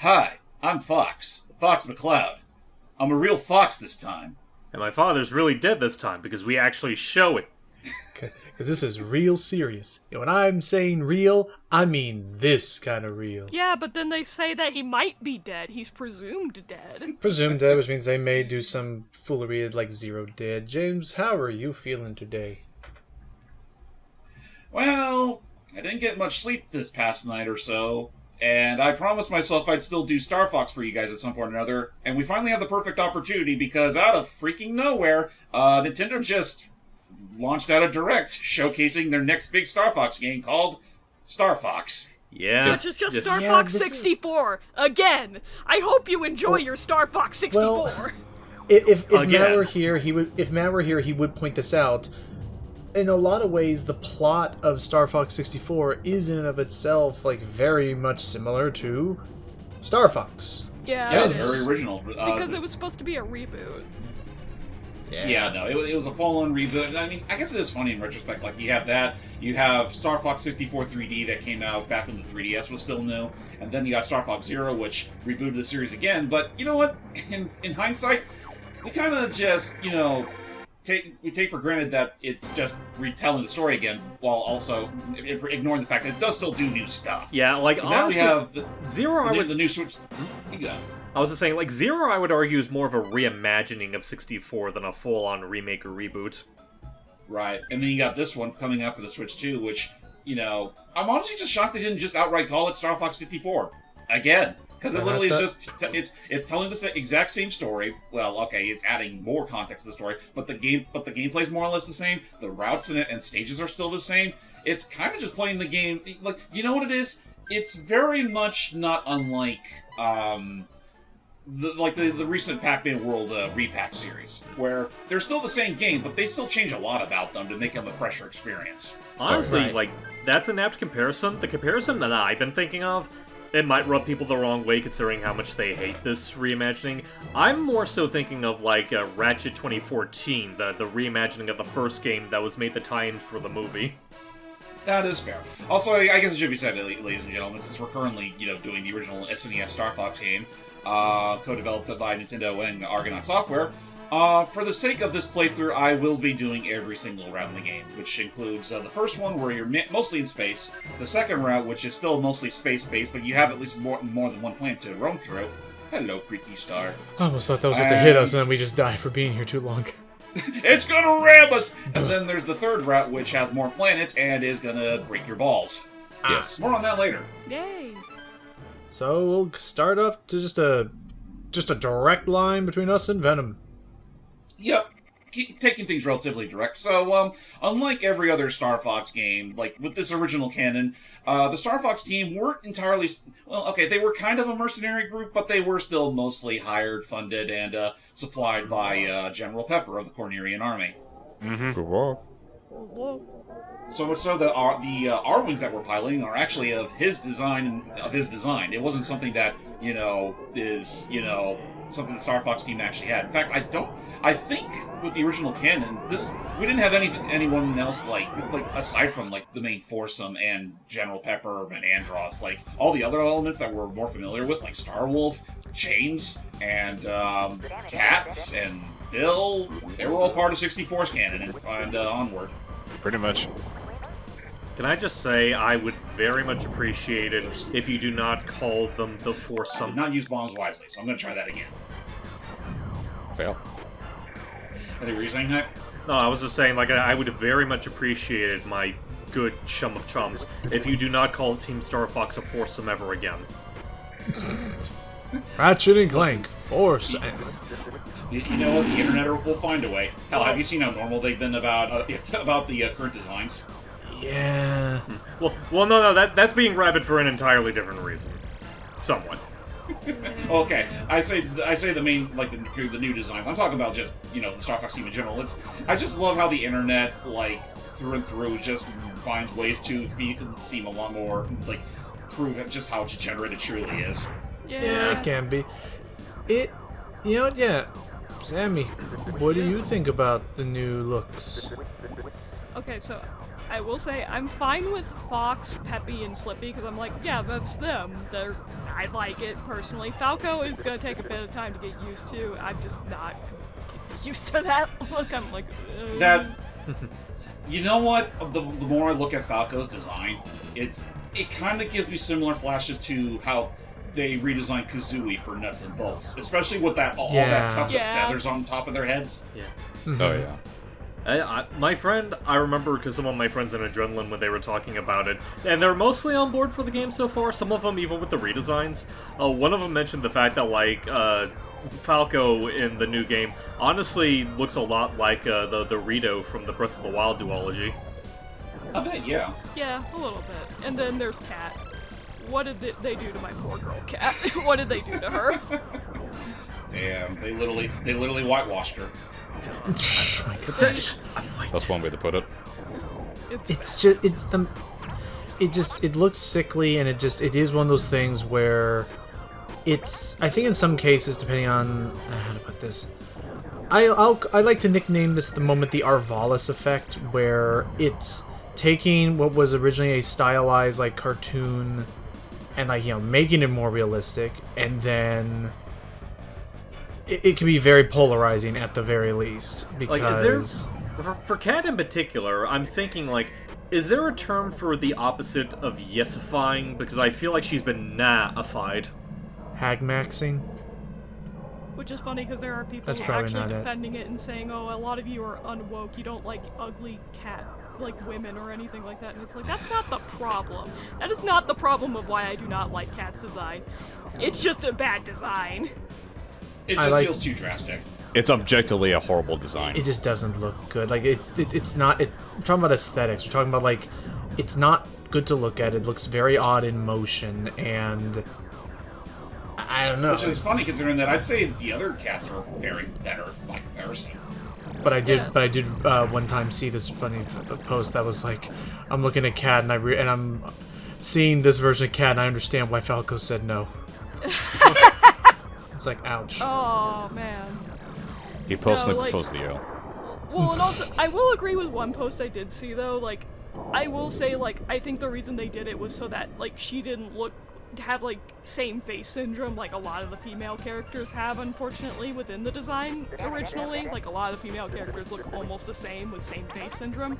Hi, I'm Fox. Fox McCloud. I'm a real fox this time. And my father's really dead this time because we actually show it. Because this is real serious. And when I'm saying real, I mean this kind of real. Yeah, but then they say that he might be dead. He's presumed dead. Presumed dead, which means they may do some foolery like Zero did. James, how are you feeling today? Well, I didn't get much sleep this past night or so, and I promised myself I'd still do Star Fox for you guys at some point or another, and we finally have the perfect opportunity because out of freaking nowhere, Nintendo just launched out a Direct showcasing their next big Star Fox game called Star Fox. Yeah. Which is just Star Fox 64. Again! I hope you enjoy your Star Fox 64. Well, if Matt were here, he would point this out. In a lot of ways, the plot of Star Fox 64 is in and of itself like very much similar to Star Fox. Yeah, it is. Very original. Because it was supposed to be a reboot. Yeah, no, it was a full-on reboot. And I mean, I guess it is funny in retrospect. Like, you have that, you have Star Fox 64 3D that came out back when the 3DS was still new, and then you got Star Fox Zero, which rebooted the series again. But you know what? In hindsight, we kind of just, take for granted that it's just retelling the story again, while also ignoring the fact that it does still do new stuff. Yeah, like, and honestly, now we have Zero, the new Switch. You go. I was just saying, like, Zero, I would argue, is more of a reimagining of 64 than a full-on remake or reboot. Right, and then you got this one coming out for the Switch 2, which, I'm honestly just shocked they didn't just outright call it Star Fox 54. Again. Because it literally is just, it's telling the exact same story. Well, okay, it's adding more context to the story, but the gameplay is more or less the same. The routes in it and stages are still the same. It's kind of just playing the game, like, you know what it is? It's very much not unlike, the recent Pac-Man World Repack series, where they're still the same game, but they still change a lot about them to make them a fresher experience. Honestly, like, that's an apt comparison. The comparison that I've been thinking of, it might rub people the wrong way considering how much they hate this reimagining. I'm more so thinking of, like, Ratchet 2014, the reimagining of the first game that was made the tie-in for the movie. That is fair. Also, I guess it should be said, ladies and gentlemen, since we're currently, doing the original SNES Star Fox game, co-developed by Nintendo and Argonaut Software. For the sake of this playthrough, I will be doing every single route in the game, which includes the first one where you're mostly in space, the second route, which is still mostly space-based, but you have at least more than one planet to roam through. Hello, pretty star. I almost thought that was about to hit us, and then we just die for being here too long. It's gonna ram us! And then there's the third route, which has more planets and is gonna break your balls. Yes. More on that later. Yay! So we'll start off to just a direct line between us and Venom. Yep. Taking things relatively direct. So, unlike every other Star Fox game, like with this original canon, the Star Fox team weren't entirely... Well, okay, they were kind of a mercenary group, but they were still mostly hired, funded, and supplied by General Pepper of the Cornerian army. Mm-hmm. Good work. So much so that the R-Wings that we're piloting are actually of his design. It wasn't something that, is, something the Star Fox team actually had. In fact, I think with the original canon, we didn't have anyone else like aside from like the main foursome and General Pepper and Andross, like all the other elements that we're more familiar with, like Starwolf, James, and Cat and Bill. They were all part of 64's canon and onward. Pretty much. Can I just say, I would very much appreciate it if you do not call them the I foursome. did not use bombs wisely, so I'm going to try that again. Fail. I think were you saying that? No, I was just saying, like, I would have very much appreciated, my good chum of chums, if you do not call Team Star Fox a foursome ever again. Ratchet and Clank, Force. You know what? The internet will find a way. Hell, have you seen how normal they've been about the current designs? Yeah. Well, no, that's being rabid for an entirely different reason. Somewhat. Okay, I say the main, like, the new designs. I'm talking about just, the Star Fox team in general. I just love how the internet, like, through and through, just finds ways to seem a lot more, like, prove just how degenerate it truly is. Yeah, it can be. Sammy, what do you think about the new looks? Okay, so I will say I'm fine with Fox, Peppy, and Slippy because I'm like, yeah, that's them. I like it personally. Falco is gonna take a bit of time to get used to. I'm just not used to that look. I'm like, that. You know what? The more I look at Falco's design, it kind of gives me similar flashes to how they redesigned Kazooie for Nuts and Bolts, especially with that all that tuft of feathers on top of their heads. Yeah. Mm-hmm. Oh yeah. My friend, I remember because some of my friends in Adrenaline when they were talking about it, and they're mostly on board for the game so far, some of them even with the redesigns. One of them mentioned the fact that, like, Falco in the new game honestly looks a lot like the Rito from the Breath of the Wild duology. I bet, yeah. Yeah, a little bit. And then there's Cat. What did they do to my poor girl, Cat? What did they do to her? Damn, they literally whitewashed her. My gosh. That's one way to put it. It's just it looks sickly, and it is one of those things where I think in some cases, depending on how to put this, I like to nickname this at the moment the Arvalis effect, where it's taking what was originally a stylized like cartoon and like, you know, making it more realistic, and then it can be very polarizing at the very least, because like, is there, for Cat in particular, I'm thinking, like, is there a term for the opposite of yesifying? Because I feel like she's been nah-ified. Hagmaxing? Which is funny because there are people That's who are probably actually not it. defending it and saying, oh, a lot of you are unwoke, you don't like ugly cat, like women or anything like that. And it's like, that's not the problem. That is not the problem of why I do not like Cat's design. It's just a bad design. It just feels too drastic. It's objectively a horrible design. It just doesn't look good. Like it's not. We're talking about aesthetics. We're talking about, like, it's not good to look at. It looks very odd in motion, and I don't know. Which is funny considering that I'd say the other cast are very better by comparison. But I did one time see this funny post that was like, I'm looking at Cat and I'm seeing this version of Cat, and I understand why Falco said no. It's like, ouch. Oh, man. He posted No, like- before the O. Well, and also, I will agree with one post I did see, though. Like, I will say, like, I think the reason they did it was so that, like, she didn't have, like, same face syndrome like a lot of the female characters have, unfortunately, within the design originally. Like, a lot of the female characters look almost the same with same face syndrome.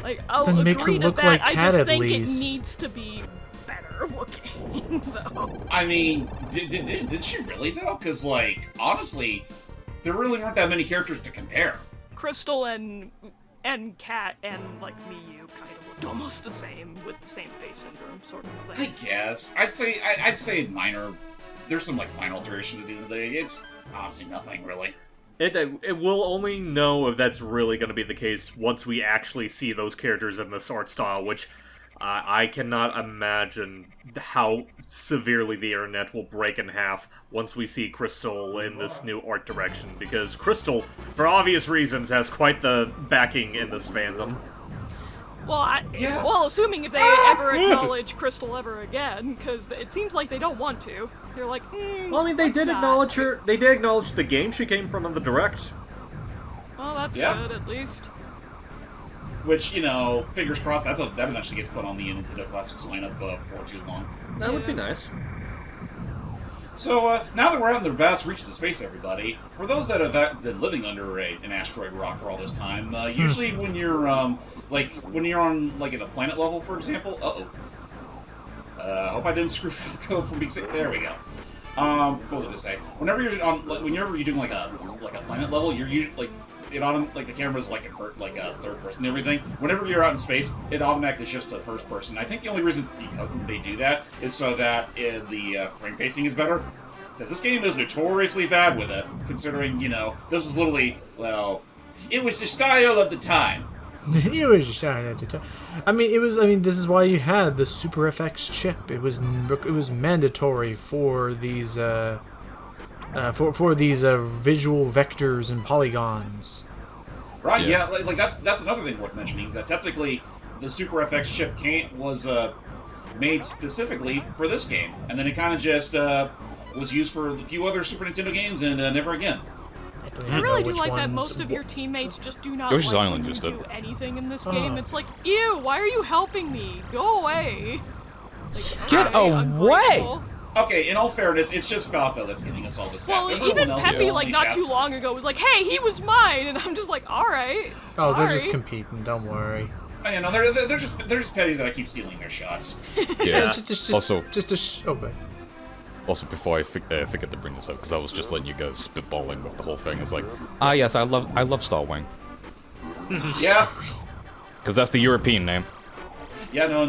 Like, I'll Then make her agree to look that. like I Cat just at think least. it needs to be better looking, though. I mean, did she really, though? Because, like, honestly, there really weren't that many characters to compare. Crystal and Cat and, like, Miyu kind of looked almost the same with the same face syndrome sort of I thing. guess. I'd say minor. There's some, like, minor alterations at the end of the day. It's honestly nothing, really. It will only know if that's really going to be the case once we actually see those characters in this art style, which I cannot imagine how severely the internet will break in half once we see Crystal in this new art direction, because Crystal, for obvious reasons, has quite the backing in this fandom. Well, assuming if they ever acknowledge Crystal ever again, because it seems like they don't want to. They're like, Well, I mean, they did acknowledge her. They did acknowledge the game she came from in the direct. Well, that's Yeah. good, at least. Which, you know, fingers crossed, that eventually gets put on the Nintendo Classics lineup before too long. That would be nice. So, now that we're out in the vast reaches of space, everybody, for those that have been living under an asteroid rock for all this time, usually when you're, on, like, in a planet level, for example, hope I didn't screw Falco from being sick. There we go. What was I gonna say? Whenever you're doing like a planet level, you're usually like the camera's like a third person and everything. Whenever you're out in space, it automatically shifts to first person. I think the only reason they do that is so that the frame pacing is better. Because this game is notoriously bad with it, considering, you know, this is literally, well, it was the style of the time. It was just at the time. I mean, this is why you had the Super FX chip. It was mandatory for these for these visual vectors and polygons. Right? Yeah. Like that's another thing worth mentioning is that technically the Super FX chip was made specifically for this game, and then it kind of just was used for a few other Super Nintendo games and never again. I really do like that most of your teammates just do not Yoshi's like Island when you used do it. anything in this game. It's like, ew, why are you helping me? Go away. Like, Get "Alright, away!" ungrateful." Okay, in all fairness, it's just Falco that's giving us all this Well, sass. Everyone even else Peppy, is like, only not sass. too long ago was like, hey, he was mine, and I'm just like, alright. Oh, they're just sorry." competing. Don't worry. I know they're just petty that I keep stealing their shots. Yeah. Also, okay. Also, before I forget to bring this up, because I was just letting you guys spitballing with the whole thing, it's like, yes, I love Starwing, Yeah. because that's the European name. Yeah, no,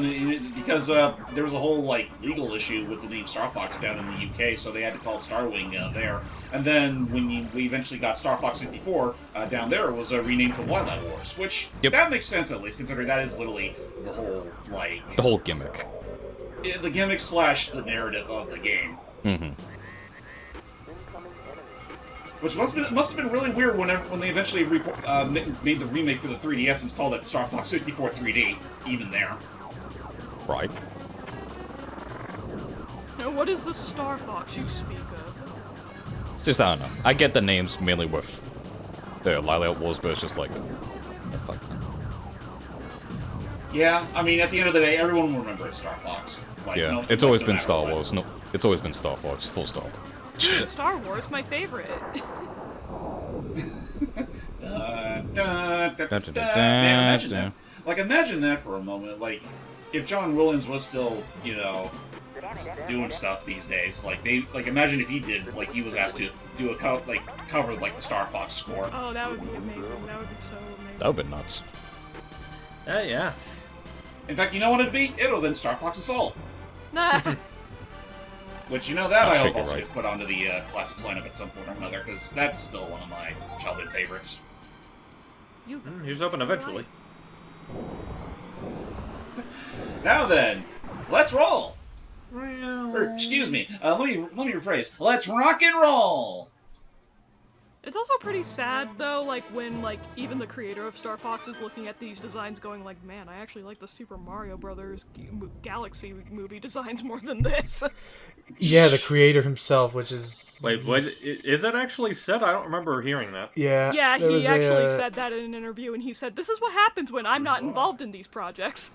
because there was a whole like legal issue with the name Star Fox down in the UK, so they had to call it Starwing there. And then when we eventually got Star Fox 64 down there, it was renamed to Wildlife Wars, which that makes sense at least, considering that is literally the whole the whole gimmick, the gimmick / the narrative of the game. Mm-hmm. Which must have been really weird when they eventually made the remake for the 3DS and called it Star Fox 64 3D. Even there. Right. Now, what is the Star Fox you speak of? Just, I don't know. I get the names mainly with the Wildlife Wars, but it's just like, fuck. Yeah, I mean, at the end of the day, everyone will remember it's Star Fox. Like, Yeah, no, it's no always matter been Star what. Wars. No, it's always been Star Fox. Full stop. Star Wars, my favorite. Man, imagine that. Like, imagine that for a moment. Like, if John Williams was still, doing stuff these days. Like, imagine if he did, like, he was asked to do a cover like the Star Fox score. Oh, that would be amazing. That would be so amazing. That would've been nuts. Yeah. In fact, you know what it'd be? It would have been Star Fox Assault. Nah. Which, that I hope shake it also right. gets put onto the classics lineup at some point or another, because that's still one of my childhood favorites. Here's hoping eventually. Now then, let's roll! Or, excuse me, let me rephrase. Let's rock and roll! It's also pretty sad, though, like, when, like, even the creator of Star Fox is looking at these designs going like, man, I actually like the Super Mario Brothers Galaxy movie designs more than this. Yeah, the creator himself, which is... Wait, is that actually said? I don't remember hearing that. Yeah. Yeah, there he was actually said that in an interview, and he said, this is what happens when I'm not involved in these projects.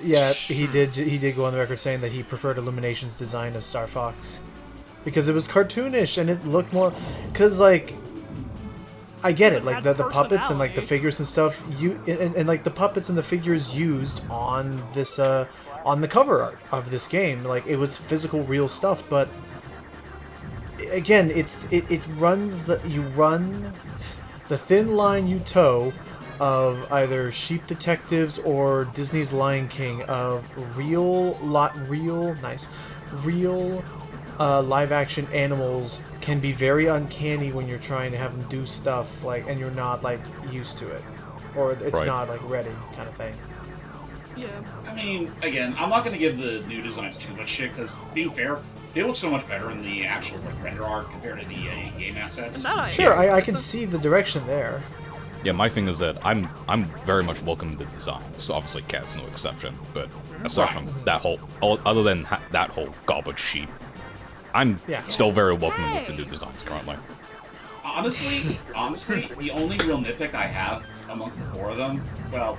Yeah, he did go on the record saying that he preferred Illumination's design of Star Fox. Because it was cartoonish, and it looked more... Because, like... I get it, like, the puppets and, like, the figures and stuff, and, like, the puppets and the figures used on this, on the cover art of this game, like, it was physical, real stuff, but... Again, it runs you run the thin line you toe of either Sheep Detectives or Disney's Lion King of real live-action animals can be very uncanny when you're trying to have them do stuff, like, and you're not, like, used to it. Or it's not, like, ready, kind of thing. Yeah. I mean, again, I'm not going to give the new designs too much shit, because, being fair, they look so much better in the actual, like, render art compared to the game assets. Sure, I can see the direction there. Yeah, my thing is that I'm very much welcome to the designs. Obviously, Cat's no exception, but aside from that whole, other than that whole garbage sheep, I'm still very welcome with the new designs currently. Honestly, the only real nitpick I have amongst the four of them, well,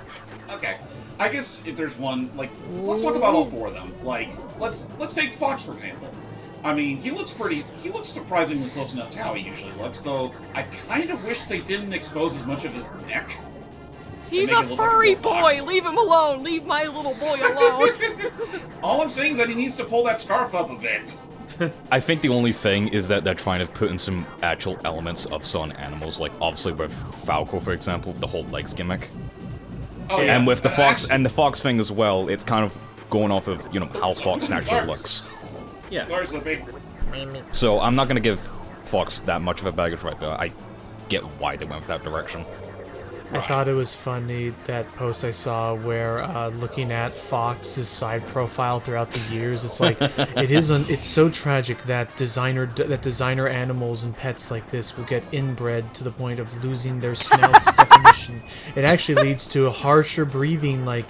okay, I guess if there's one, like, let's talk about all four of them. Like, let's take Fox for example. I mean, he looks surprisingly close enough to how he usually looks, though I kind of wish they didn't expose as much of his neck. He's a furry boy! Leave him alone! Leave my little boy alone! All I'm saying is that he needs to pull that scarf up a bit. I think the only thing is that they're trying to put in some actual elements of certain animals, like obviously with Falco, for example, the whole legs gimmick. Oh, yeah. And with the Fox and the Fox thing as well, it's kind of going off of, how Fox naturally looks. Yeah. Sorry, Slippy. So I'm not gonna give Fox that much of a baggage right there. I get why they went with that direction. I thought it was funny, that post I saw where looking at Fox's side profile throughout the years, it's like it's so tragic that designer animals and pets like this will get inbred to the point of losing their snout's definition. It actually leads to harsher breathing like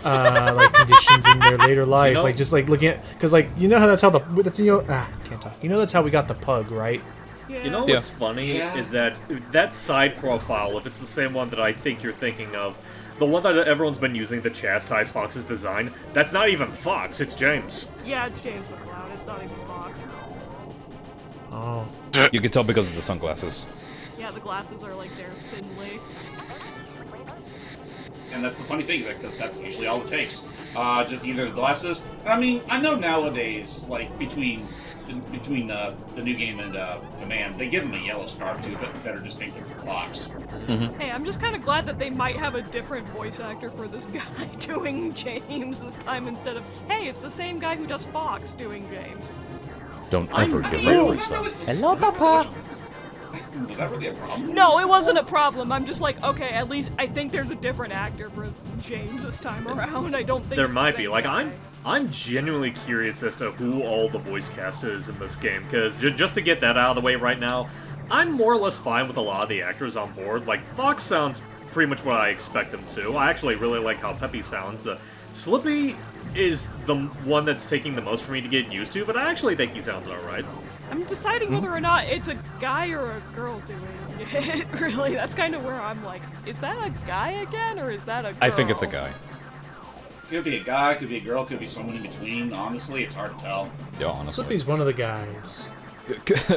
conditions in their later life, like just like looking at, because like how that's how can't talk. That's how we got the pug, right? Yeah. You know what's funny is that side profile, if it's the same one that I think you're thinking of, the one that everyone's been using to chastise Fox's design, that's not even Fox, it's James. Yeah, it's James McLeod, it's not even Fox. Oh. You can tell because of the sunglasses. Yeah, the glasses are like they're thinly. And that's the funny thing, because that's usually all it takes. Just either the glasses. I mean, I know nowadays, like between the new game and Command, they give them a yellow scarf too, but better distinctive from Fox. Mm-hmm. Hey, I'm just kind of glad that they might have a different voice actor for this guy doing James this time instead of, hey, it's the same guy who does Fox doing James. Don't ever give Really, up yourself. Hello, Papa. Was that really a problem? No, it wasn't a problem. I'm just like, okay, at least I think there's a different actor for James this time around. I don't think There it's might the be. same Like, guy. I'm genuinely curious as to who all the voice cast is in this game, because just to get that out of the way right now, I'm more or less fine with a lot of the actors on board. Like, Fox sounds pretty much what I expect them to. I actually really like how Peppy sounds. Slippy is the one that's taking the most for me to get used to, but I actually think he sounds alright. I'm deciding whether or not it's a guy or a girl doing it, really. That's kind of where I'm like, is that a guy again, or is that a girl? I think it's a guy. Could be a guy, could be a girl, could be someone in between. Honestly, it's hard to tell. Yeah, honestly. Slippy's one of the guys.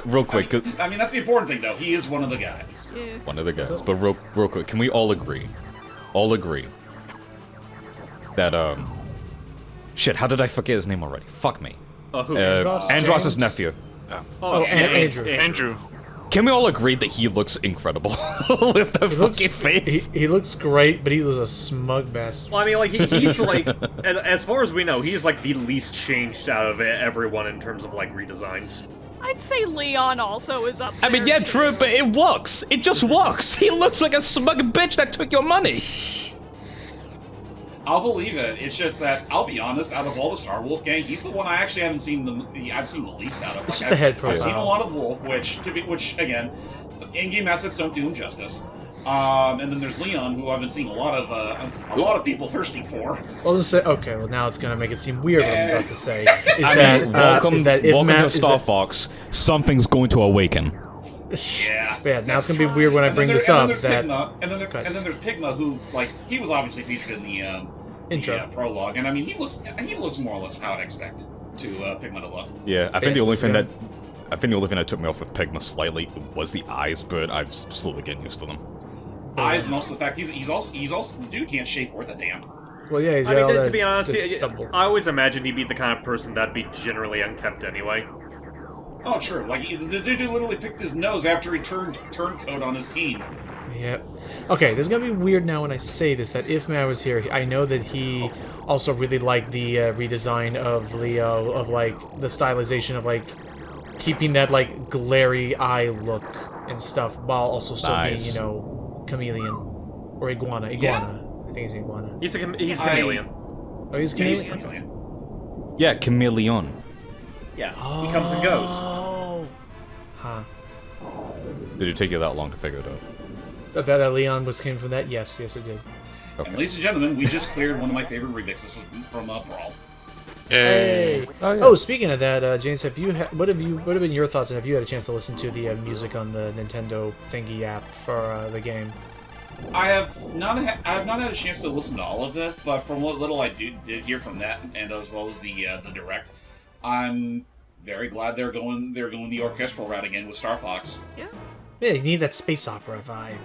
Real quick. I mean, that's the important thing, though. He is one of the guys. Yeah. One of the guys. But real quick, can we all agree? That, shit, how did I forget his name already? Fuck me. Who? Andross's nephew. Oh, Andrew. Can we all agree that he looks incredible with the fucking face? He looks great, but he was a smug bastard. Well, I mean, like, he's like, as far as we know, he's like the least changed out of everyone in terms of like redesigns. I'd say Leon also is up there. I mean, yeah, too. true, but it works. It just works. He looks like a smug bitch that took your money. I'll believe it. It's just that, I'll be honest, out of all the Star Wolf gang, he's the one I actually haven't seen I've seen the least out of. It's just the head I've seen a profile. lot of Wolf, which again, in-game assets don't do him justice. And then there's Leon, who I've been seeing a lot of people thirsting for. Well, let's say, okay, well now it's gonna make it seem weird what I'm about to say. Welcome to Star Fox. Something's going to awaken. Yeah, now it's gonna be weird when I bring this up. And then there's Pigma, who, like, he was obviously featured in the Intro. prologue, and I mean, he looks more or less how I'd expect to Pigma to look. Yeah, I think the only thing that took me off with Pigma slightly was the eyes, but I'm slowly getting used to them. Eyes, and also the fact he's also the dude can't shape worth a damn. Well, yeah, he's I got all mean, that to be honest, stubble. I always imagined he'd be the kind of person that'd be generally unkept anyway. Oh, true. Like, the dude literally picked his nose after he turned turncoat on his team. Yep. Okay, this is gonna be weird now when I say this, that if Matt was here, I know that he also really liked the redesign of Leo, of, like, the stylization of, like, keeping that, like, glary eye look and stuff, while also still being, you know, chameleon. Or iguana. Yeah. I think he's iguana. He's chameleon. Oh, he's Yeah, he's chameleon? chameleon. Yeah, chameleon. Yeah, he comes and goes. Oh. Huh. Did it take you that long to figure it out? I bet that Leon came from that? Yes, it did. And ladies and gentlemen, we just cleared one of my favorite remixes from Brawl. Hey! Oh, speaking of that, James, what have been your thoughts, and have you had a chance to listen to the music on the Nintendo thingy app for the game? I have not had a chance to listen to all of it, but from what little I did hear from that, and as well as the direct, I'm very glad they're going the orchestral route again with Star Fox. Yeah. Yeah, you need that space opera vibe.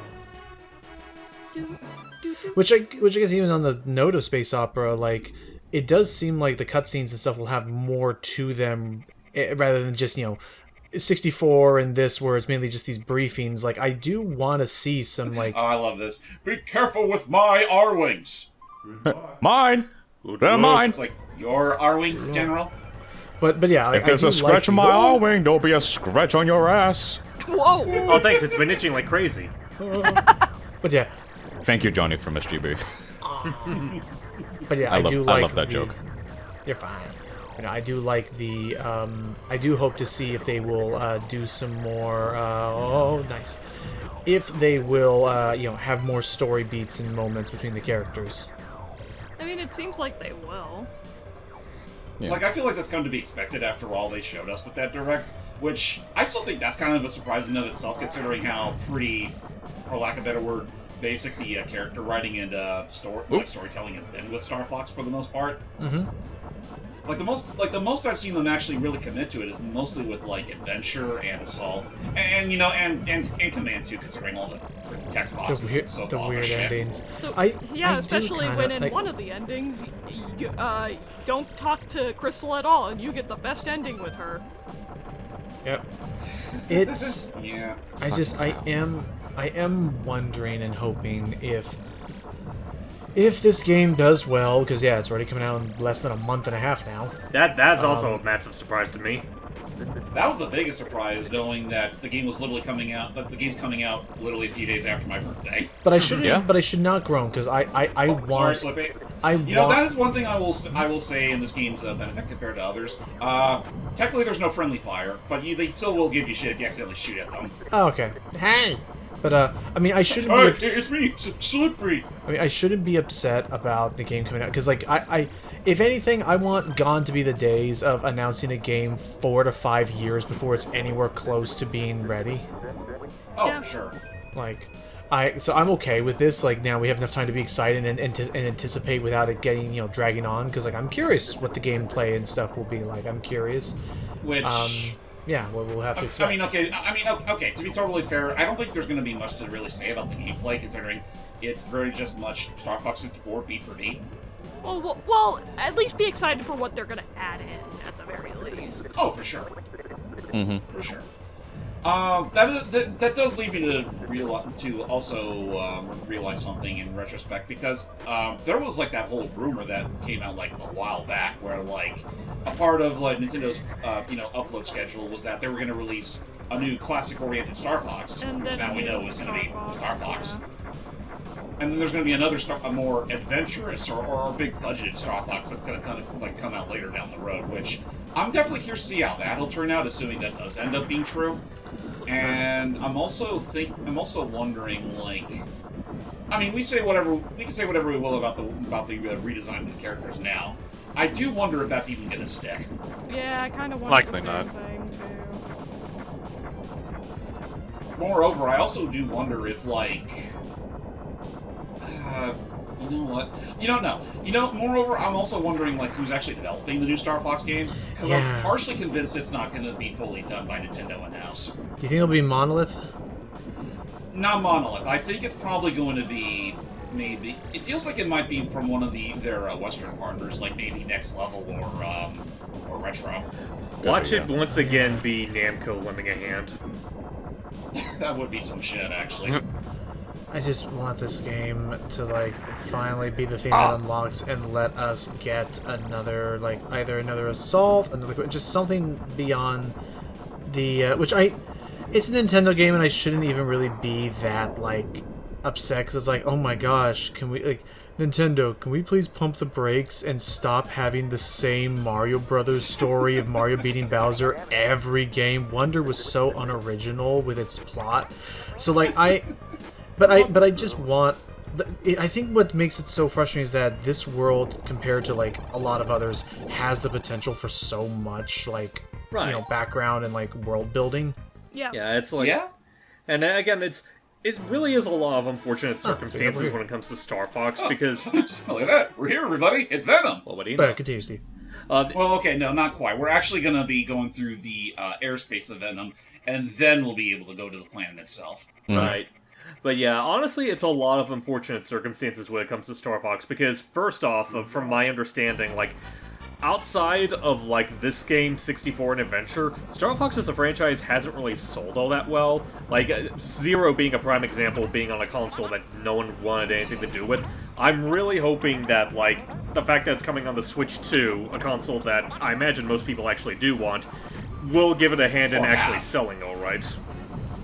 Which I guess even on the note of space opera, like, it does seem like the cutscenes and stuff will have more to them rather than just, 64 and this, where it's mainly just these briefings. Like, I do want to see some, like... Oh, I love this. Be careful with my R-Wings! Mine! They're mine! It's like, your R-Wings, General? But yeah, like, If there's a scratch on my R-Wing, there'll be a scratch on your ass. Whoa! Oh, thanks, it's been itching like crazy. But yeah. Thank you, Johnny, from SGB. But yeah, I like love that joke. You're fine. I do like the. I do hope to see if they will do some more. Oh, nice. If they will, have more story beats and moments between the characters. I mean, it seems like they will. Like, I feel like that's come to be expected after all they showed us with that Direct, which I still think that's kind of a surprise in and of itself, considering how pretty, for lack of a better word, basic the character writing and storytelling has been with Star Fox for the most part. Mm-hmm. The most I've seen them actually really commit to it is mostly with like Adventure and Assault, and Command 2, considering all the freaking text boxes and so the weird endings. So, I especially kinda, when in one of the endings, you don't talk to Crystal at all, and you get the best ending with her. Yep. It's yeah. I am wondering and hoping if this game does well, because yeah, it's already coming out in less than a month and a half now. That's also a massive surprise to me. That was the biggest surprise, knowing that the game was literally coming out. That the game's coming out literally a few days after my birthday. But I shouldn't. But I should not groan because I want. Sorry, Slippy. I you know, that is one thing I will say in this game's benefit compared to others. Technically, there's no friendly fire, but they still will give you shit if you accidentally shoot at them. Oh, okay. Hey. But I mean, I shouldn't be. It's me, Slippery. I mean, I shouldn't be upset about the game coming out because, like, if anything, I want gone to be the days of announcing a game 4 to 5 years before it's anywhere close to being ready. Oh, yeah. For sure. Like, so I'm okay with this. Like, now we have enough time to be excited and anticipate without it getting, dragging on. Because, like, I'm curious what the gameplay and stuff will be like. I'm curious. Which. Yeah, well, we'll have to expect. Okay, to be totally fair, I don't think there's going to be much to really say about the gameplay, considering it's very just much Star Fox 64 beat for beat. Well, at least be excited for what they're going to add in, at the very least. Oh, for sure. Mm-hmm. For sure. That does lead me to realize something in retrospect, because there was like that whole rumor that came out like a while back where like a part of like Nintendo's upload schedule was that they were going to release a new classic-oriented Star Fox, which now we know is going to be Star Fox. And then there's going to be another a more adventurous or big-budgeted Star Fox that's going to kind of like come out later down the road, which I'm definitely curious to see how that'll turn out, assuming that does end up being true. And I'm also wondering, like, I mean, we can say whatever we will about the redesigns of the characters now. I do wonder if that's even going to stick. Yeah, I kind of wonder Likely the same not. thing too. Moreover, I also do wonder if, like, you know what? You don't know. Moreover, I'm also wondering, like, who's actually developing the new Star Fox game? Because I'm partially convinced it's not going to be fully done by Nintendo in-house. Do you think it'll be Monolith? Not Monolith. I think it's probably going to be maybe. It feels like it might be from one of their Western partners, like maybe Next Level or Retro. Watch it once again be Namco lending a hand. That would be some shit, actually. I just want this game to, like, finally be the thing that unlocks and let us get another, like, either another Assault, just something beyond the, it's a Nintendo game and I shouldn't even really be that, like, upset, because it's like, oh my gosh, can we, like, Nintendo, can we please pump the brakes and stop having the same Mario Brothers story of Mario beating Bowser every game? Wonder was so unoriginal with its plot. So, like, But I just want. I think what makes it so frustrating is that this world, compared to like a lot of others, has the potential for so much like background and like world building. Yeah. Yeah, it's like and again, it really is a lot of unfortunate circumstances when it comes to Star Fox because look at that, we're here, everybody. It's Venom. Well, what do you know? But continue, Steve. Well, okay, no, not quite. We're actually going to be going through the airspace of Venom, and then we'll be able to go to the planet itself. Right. But yeah, honestly, it's a lot of unfortunate circumstances when it comes to Star Fox, because first off, from my understanding, like, outside of, like, this game, 64 and Adventure, Star Fox as a franchise hasn't really sold all that well. Like, Zero being a prime example, being on a console that no one wanted anything to do with. I'm really hoping that, like, the fact that it's coming on the Switch 2, a console that I imagine most people actually do want, will give it a hand in actually selling alright.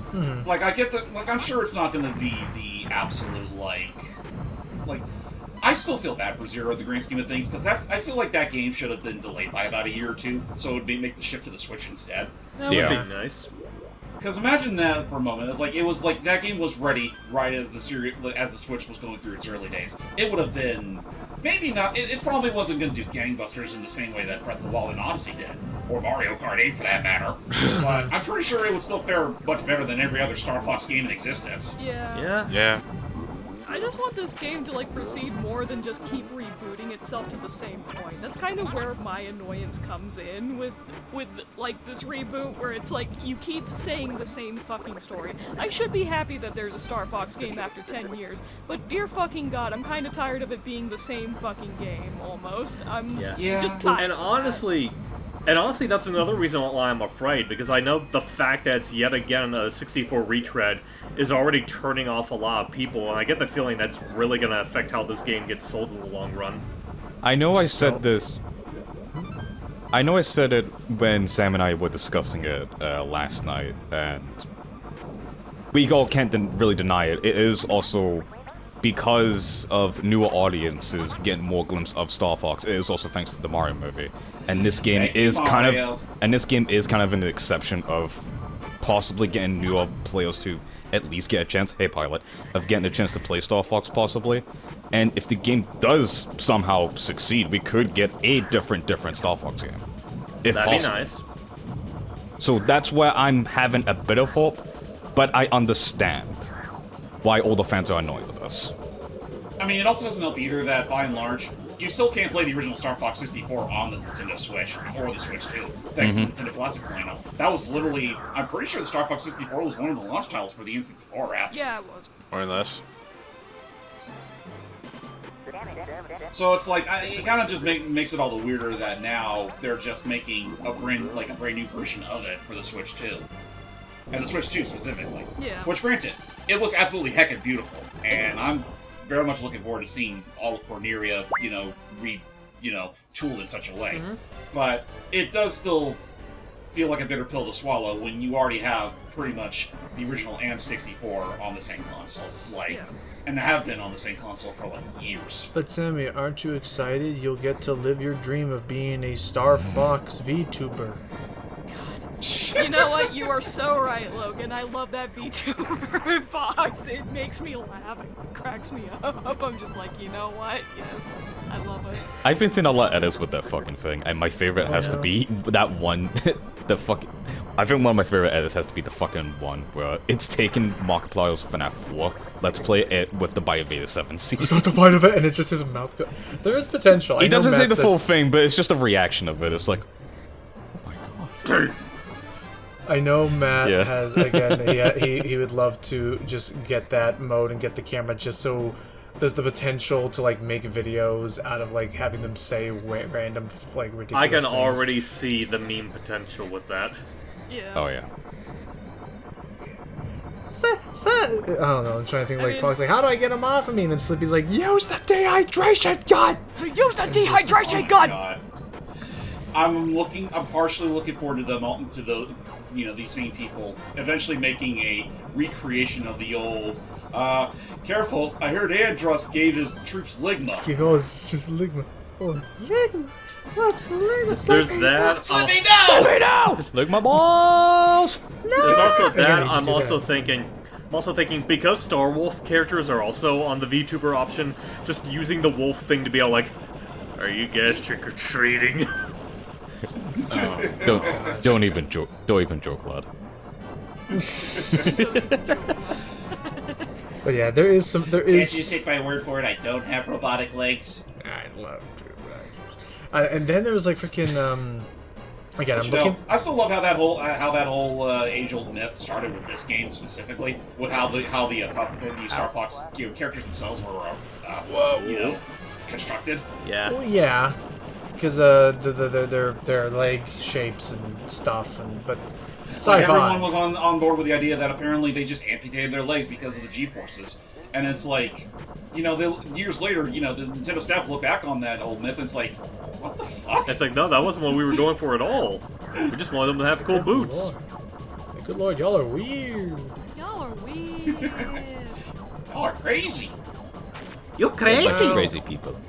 Mm-hmm. Like, I get that, like, I'm sure it's not going to be the absolute, like, I still feel bad for Zero in the grand scheme of things, because I feel like that game should have been delayed by about a year or two, so it would make the shift to the Switch instead. That would be nice. Because imagine that for a moment, like, it was like, that game was ready right as the Switch was going through its early days. It would have been maybe not. It probably wasn't going to do gangbusters in the same way that Breath of the Wild and Odyssey did, or Mario Kart 8 for that matter. But I'm pretty sure it would still fare much better than every other Star Fox game in existence. Yeah. Yeah. I just want this game to like proceed more than just keep rebooting itself to the same point. That's kind of where my annoyance comes in with like this reboot, where it's like you keep saying the same fucking story. I should be happy that there's a Star Fox game after 10 years, but dear fucking god, I'm kind of tired of it being the same fucking game almost. I'm just tired. And honestly, that's another reason why I'm afraid, because I know the fact that it's yet again a 64 retread is already turning off a lot of people, and I get the feeling that's really going to affect how this game gets sold in the long run. I know I said this. I know I said it when Sam and I were discussing it last night, and we all can't really deny it. It is also because of newer audiences getting more glimpse of Star Fox. It is also thanks to the Mario movie, and this game is kind of an exception of possibly getting newer players to at least get a chance. Hey, pilot, of getting a chance to play Star Fox possibly. And if the game does somehow succeed, we could get a different Star Fox game. If That'd possible. be nice. So that's where I'm having a bit of hope, but I understand why all the fans are annoyed with us. I mean, it also doesn't help either that, by and large, you still can't play the original Star Fox 64 on the Nintendo Switch, or the Switch 2, thanks to the Nintendo Classics lineup. That was literally, I'm pretty sure the Star Fox 64 was one of the launch titles for the N64 app. Yeah, it was. More or less. So it's like, it kind of just makes it all the weirder that now they're just making a brand new version of it for the Switch 2. And the Switch 2 specifically. Yeah. Which, granted, it looks absolutely heckin' beautiful, and I'm very much looking forward to seeing all of Corneria, tooled in such a way. But it does still feel like a bitter pill to swallow when you already have pretty much the original and 64 on the same console, and have been on the same console for like years. But Sammy, aren't you excited? You'll get to live your dream of being a Star Fox VTuber. You know what? You are so right, Logan. I love that VTuber Fox. It makes me laugh. It cracks me up. I'm just like, you know what? Yes, I love it. I've been seeing a lot of edits with that fucking thing, and my favorite has to be that one. I think one of my favorite edits has to be the fucking one where it's taken Markiplier's FNAF 4. Let's play it with the Biovator 7 scene. It's not the bite of it, and it's just his mouth. There is potential. He doesn't say the full thing, but it's just a reaction of it. It's like, oh my god. I know Matt has, again, he would love to just get that mode and get the camera just so there's the potential to, like, make videos out of, like, having them say random, like, ridiculous I can things. already see the meme potential with that. Yeah. Oh, yeah. I don't know, I'm trying to think, like, Fox, like, how do I get him off of me? And then Slippy's like, use the dehydration gun! Use the dehydration gun! God. I'm partially looking forward to these same people eventually making a recreation of the old, careful, I heard Andross gave his troops Ligma. It's just Ligma. Oh, Ligma! What's Ligma? There's that. Let me know! Let me know! Lick my balls! There's also that. Again, I'm also thinking because Star Wolf characters are also on the VTuber option, just using the wolf thing to be all like, are you guys trick-or-treating? Don't even joke. Don't even joke, lad. But yeah, there is. Can't you take my word for it? I don't have robotic legs. I love it. And then there was like freaking again, I'm looking. I still love how that whole age-old myth started with this game specifically, with how the Star Fox characters themselves were constructed. Yeah. Well, yeah, because their leg shapes and stuff, but like everyone was on board with the idea that apparently they just amputated their legs because of the G-forces, and it's like, years later, the Nintendo staff look back on that old myth and it's like, what the fuck? It's like, no, that wasn't what we were going for at all. We just wanted them to have cool boots. Good lord, y'all are weird. Y'all are weird. Y'all are crazy. You're crazy. Crazy people.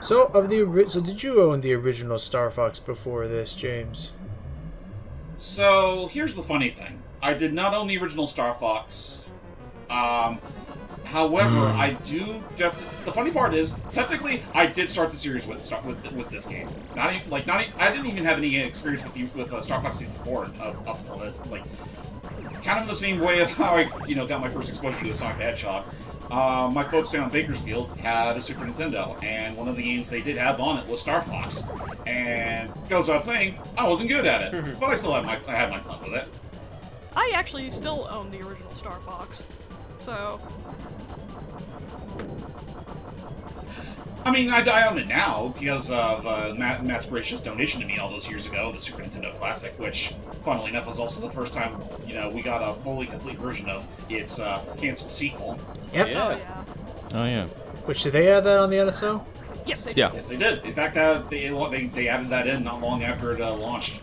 So did you own the original Star Fox before this, James? So here's the funny thing: I did not own the original Star Fox. However, I do definitely. The funny part is, technically, I did start the series with this game. I didn't even have any experience with Star Fox 64 up until this. Like, kind of the same way of how I got my first exposure to Sonic the Hedgehog. My folks down in Bakersfield had a Super Nintendo, and one of the games they did have on it was Star Fox. And goes without saying, I wasn't good at it, but I still had my fun with it. I actually still own the original Star Fox, so. I mean, I own it now because of Matt's gracious donation to me all those years ago, the Super Nintendo Classic, which, funnily enough, was also the first time we got a fully complete version of its canceled sequel. Yep. Yeah. Oh yeah. Oh yeah. Which, did they add that on the NSO? Yes, they did. Yeah. Yes, they did. In fact, they added that in not long after it launched.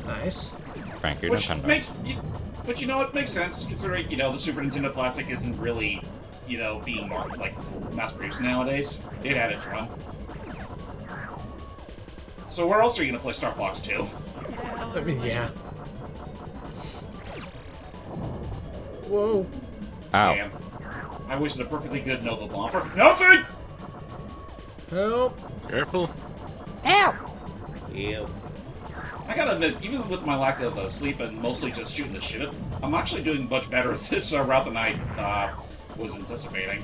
Nice. Thank you, Which Nintendo. but it makes sense considering the Super Nintendo Classic isn't really being mass produced nowadays. It had its run. So where else are you gonna play Star Fox 2? I mean, yeah. Whoa. Ow. Damn. I wasted a perfectly good Nova Bomb for nothing. Help. Careful. Yeah. I gotta admit, even with my lack of sleep and mostly just shooting the shit, I'm actually doing much better at this route than I was anticipating.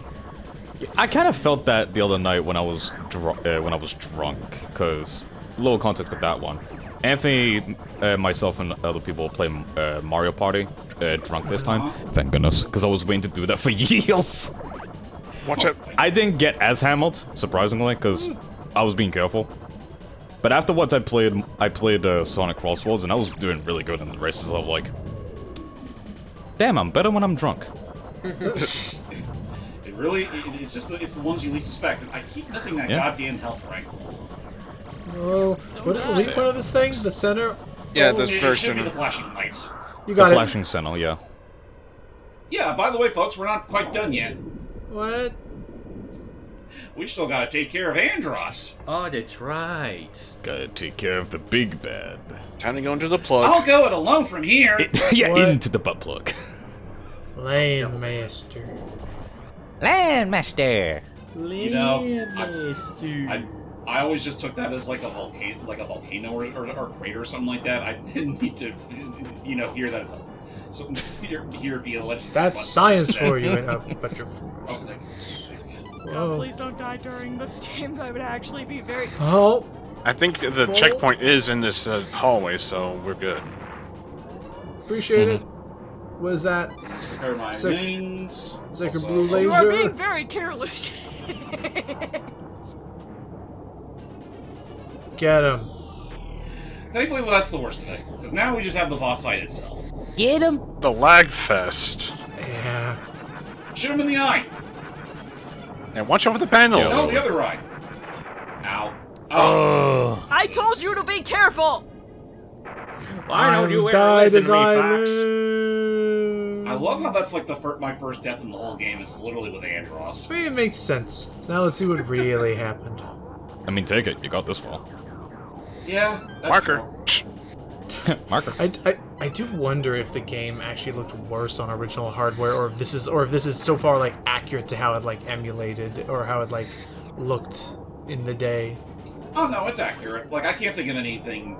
I kind of felt that the other night when I was drunk, because little context with that one. Anthony, myself, and other people play Mario Party drunk this time. Thank goodness, because I was waiting to do that for years. Watch out. I didn't get as hammered, surprisingly, because I was being careful. But afterwards, I played Sonic Crosswords, and I was doing really good in the races. I was like, damn, I'm better when I'm drunk. It's the ones you least suspect. And I keep missing that goddamn health rank. Whoa. What is the weak point of this thing? The center? Yeah, Oh, that's It very should be center. the flashing lights. You The got it. flashing center, yeah. Yeah, by the way, folks, we're not quite done yet. What? We still gotta take care of Andross. Oh, that's right. Gotta take care of the big bad. Time to go into the plug. I'll go it alone from here. Yeah, What? into the butt plug. Lane Master. Landmaster. I always just took that as like a volcano or crater or something like that. I didn't need to, hear that it's here be a legend. That's science for you, but you're. I was like, God, Whoa. please don't die during this, James. I would actually be very. Oh, I think the checkpoint is in this hallway, so we're good. appreciate it. What is that? prepare my So- wings. Is that your Also- blue You are laser? being very careless, James. Get him. Thankfully, that's the worst of it, because now we just have the boss fight itself. Get him. The lag fest. Yeah. Shoot him in the eye. And watch over the panels. No, the other eye. Ow. Oh. I told you to be careful. Why don't you died listen as to me, I Fox? live. I love how that's like my first death in the whole game. It's literally with Andross. It makes sense. So now let's see what really happened. I mean, take it. You got this far. Yeah. That's Marker. true. Marker. I do wonder if the game actually looked worse on original hardware, or if this is so far like accurate to how it like emulated or how it like looked in the day. Oh no, it's accurate. Like I can't think of anything.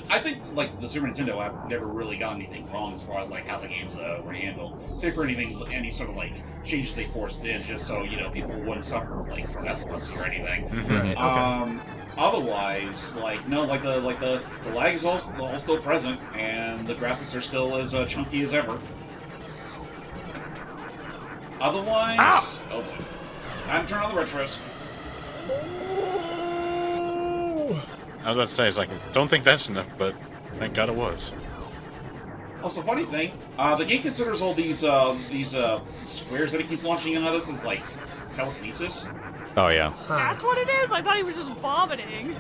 I think like the Super Nintendo app never really got anything wrong as far as like how the games were handled. Say for any sort of like changes they forced in, just so people wouldn't suffer like from epilepsy or anything. Right. Okay. Otherwise, the lag is all still present, and the graphics are still as chunky as ever. Otherwise, oh boy, time to turn on the retros. I was about to say, it's like, don't think that's enough, but thank God it was. Also, funny thing, the game considers all these squares that it keeps launching in at us as like telekinesis. Oh, yeah. That's what it is. I thought he was just vomiting.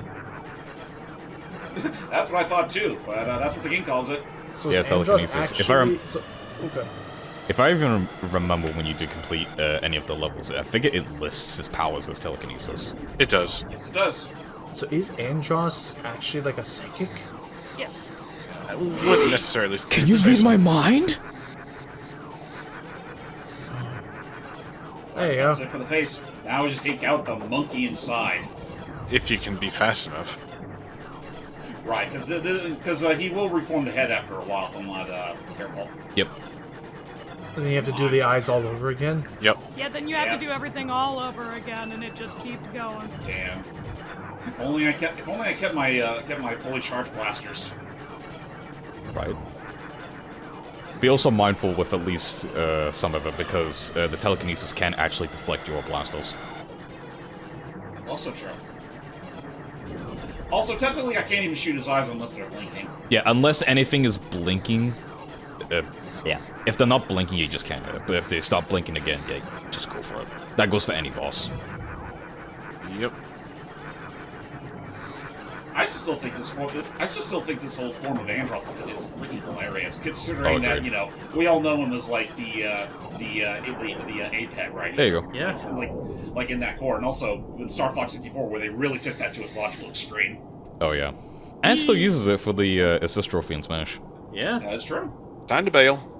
That's what I thought too, but that's what the game calls it. So Yeah, is Andross telekinesis. If I actually- okay. If I even remember when you do complete any of the levels, I figure it lists his powers as telekinesis. It does. Yes, it does. So is Andross actually like a psychic? Yes. I wouldn't necessarily. Can you read my mind? There you That's go. it for the face. Now we just take out the monkey inside. If you can be fast enough. Right, because he will reform the head after a while if I'm not careful. Yep. And then you have to do the eyes all over again. Yep. Yeah, then you have to do everything all over again, and it just keeps going. Damn. If only I kept my fully charged blasters. Right. Be also mindful with at least some of it, because the telekinesis can actually deflect your blasters. Also true. Also, technically, I can't even shoot his eyes unless they're blinking. Yeah, unless anything is blinking. Yeah. If they're not blinking, you just can't hit it. But if they start blinking again, yeah, just go for it. That goes for any boss. Yep. I just still think this whole form of Andross is freaking hilarious, considering that we all know him as like the APEC, right? There you go. Yeah. Like in that core, and also in Star Fox 64, where they really took that to its logical extreme. Oh yeah. And still uses it for the assist trophy in Smash. Yeah. That's true. Time to bail.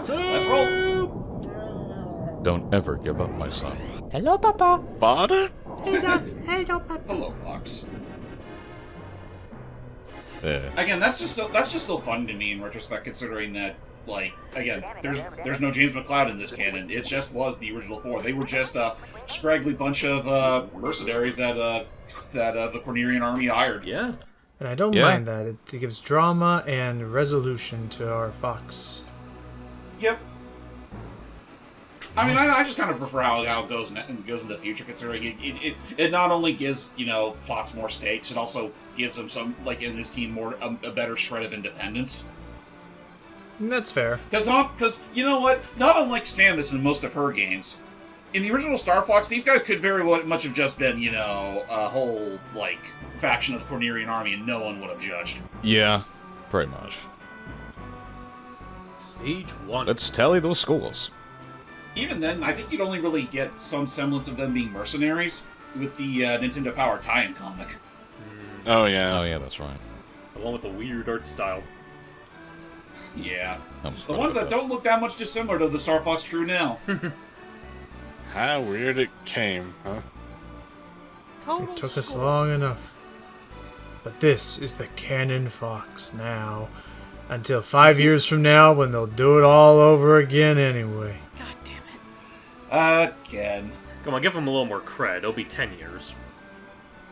Let's roll. Don't ever give up, my son. Hello, Papa. Father? Hello, Papa. Hello, Fox. Yeah. Again, that's just still fun to me in retrospect, considering that, like, again, there's no James McCloud in this canon. It just was the original four. They were just a scraggly bunch of mercenaries that the Cornerian army hired. Yeah. And I don't mind that. It gives drama and resolution to our Fox. Yep. I mean, I just kind of prefer how it goes in the future, considering it not only gives Fox more stakes, it also gives him some, like, in his team a better shred of independence. That's fair. Because you know what? Not unlike Samus in most of her games, in the original Star Fox, these guys could very much have just been a whole like faction of the Cornerian army, and no one would have judged. Yeah, pretty much. Stage 1. Let's tally those scores. Even then, I think you'd only really get some semblance of them being mercenaries with the Nintendo Power tie-in comic. Oh, yeah. Oh, yeah, that's right. The one with the weird art style. Yeah. The ones that don't look that much dissimilar to the Star Fox True now. How weird it came, huh? Total It took us score. long enough. But this is the canon Fox now. Until 5 years from now, when they'll do it all over again anyway. God damn it. Again. Come on, give them a little more cred. It'll be 10 years.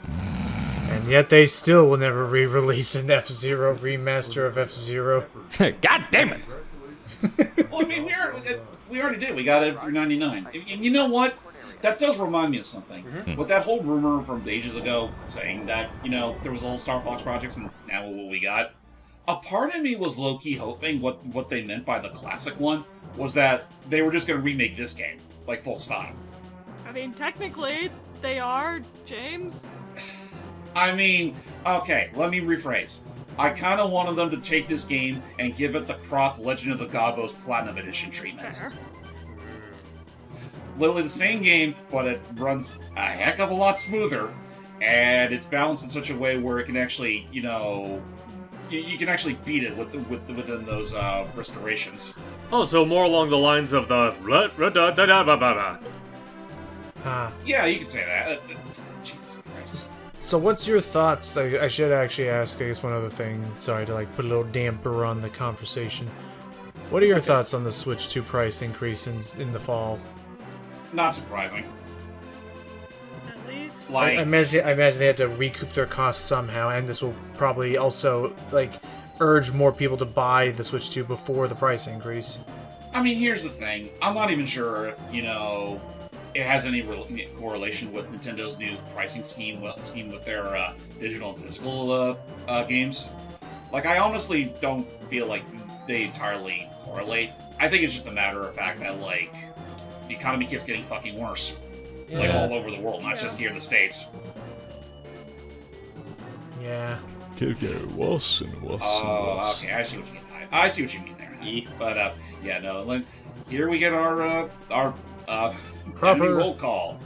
And yet they still will never re-release an F-Zero remaster of F-Zero. God damn it! Well, I mean, we already did. We got it for $3.99. And you know what? That does remind me of something. Mm-hmm. With that whole rumor from ages ago saying that, there was a whole Star Fox projects and now what we got, a part of me was low-key hoping what they meant by the classic one was that they were just going to remake this game, like full stop. I mean, technically, they are, James. I mean, okay, let me rephrase. I kind of wanted them to take this game and give it the Croc Legend of the Gobos Platinum Edition treatment. Fair. Literally the same game, but it runs a heck of a lot smoother, and it's balanced in such a way where it can actually, you can actually beat it within those restorations. Oh, so more along the lines of the... Yeah, you could say that. Jesus Christ. So what's your thoughts? I should actually ask, I guess, one other thing. Sorry to put a little damper on the conversation. What are your thoughts on the Switch 2 price increase in the fall? Not surprising. At least. Like, I imagine they had to recoup their costs somehow, and this will probably also urge more people to buy the Switch 2 before the price increase. I mean, here's the thing. I'm not even sure if, it has any correlation with Nintendo's new pricing scheme with their digital and physical games. I honestly don't feel like they entirely correlate. I think it's just a matter of fact that, the economy keeps getting fucking worse. All over the world, not just here in the States. Yeah. Could get worse and worse. Oh, okay, I see what you mean. I see what you mean there. Yeah. But, yeah, no, here we get our Proper enemy roll call.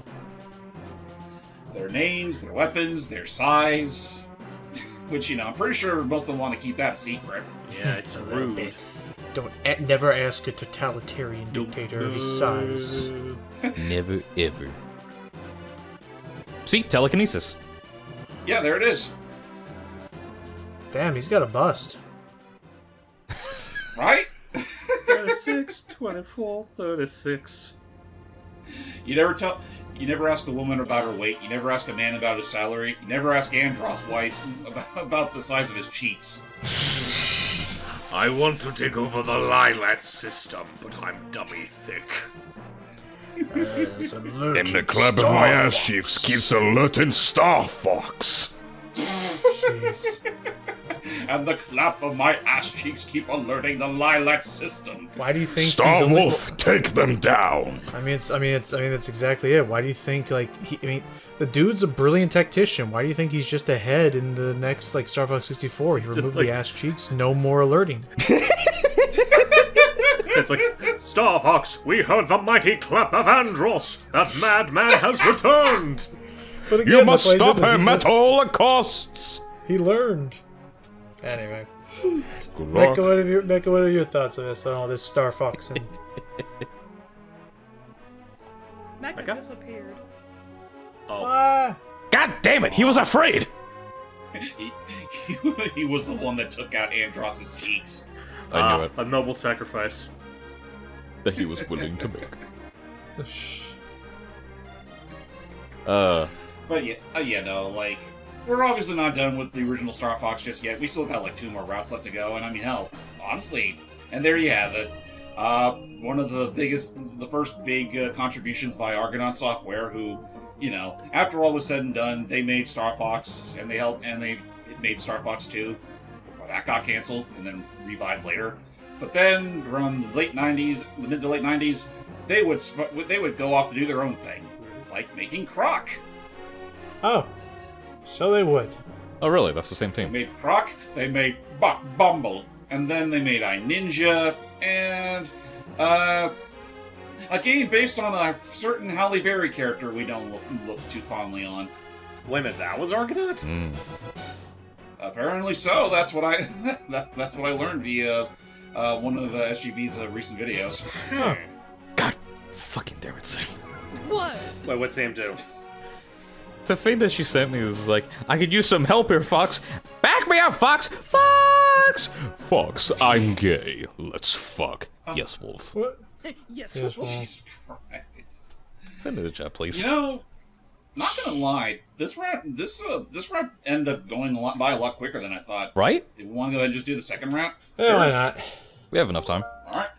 Their names, their weapons, their size. Which, I'm pretty sure most of them want to keep that a secret. Yeah, it's rude. Never ask a totalitarian dictator of his size. Never ever. See, telekinesis. Yeah, there it is. Damn, he's got a bust. Right? 36, 24, 36. You never ask a woman about her weight. You never ask a man about his salary. You never ask Andross why about the size of his cheeks. I want to take over the Lilat system, but I'm dummy thick. And the clap of my ass cheeks keeps alerting Star Fox. Jeez. And the clap of my ass cheeks keep alerting the Lilac system. Why do you think Star he's only... Wolf, take them down. I mean, that's exactly it. Why do you think, like, the dude's a brilliant tactician. Why do you think he's just ahead in the next, like, Star Fox 64? He removed the ass cheeks, no more alerting. It's like, Star Fox, we heard the mighty clap of Andross. That madman has returned. But again, You must that's why he stop doesn't. him at all costs. He learned. Anyway. Good luck. Becca, what are your thoughts on this Star Fox? And... Mecca Mecca? disappeared. Oh. God damn it, he was afraid! He was the one that took out Andross's cheeks. I knew it. A noble sacrifice. That he was willing to make. But yeah, no, like, we're obviously not done with the original Star Fox just yet. We still got like 2 more routes left to go, and I mean, hell, honestly, and there you have it. One of the first big contributions by Argonaut Software, who, you know, after all was said and done, they made Star Fox, and they made Star Fox 2 before that got canceled, and then revived later. But then, around the mid to late 90s, they would go off to do their own thing, like making Croc. Oh. So they would. Oh, really? That's the same They team. made Croc, they made Bumble, and then they made iNinja, and a game based on a certain Halle Berry character we don't look too fondly on. Wait a minute, that was Argonaut? Apparently so. That's what I that's what I learned via one of SGB's recent videos. Huh. God fucking damn it, Sam. What? Wait, what's Sam do? The thing that she sent me was like, I could use some help here, Fox. Back me up, Fox! Fox! Fox, I'm gay. Let's fuck. Yes, Wolf. What? Yes. Yes, well, Jesus Christ. Send it to the chat, please. You know, not gonna lie, this round ended up going by a lot quicker than I thought. Right? Do we want to go ahead and just do the second round? yeah, why not? We have enough time. All right.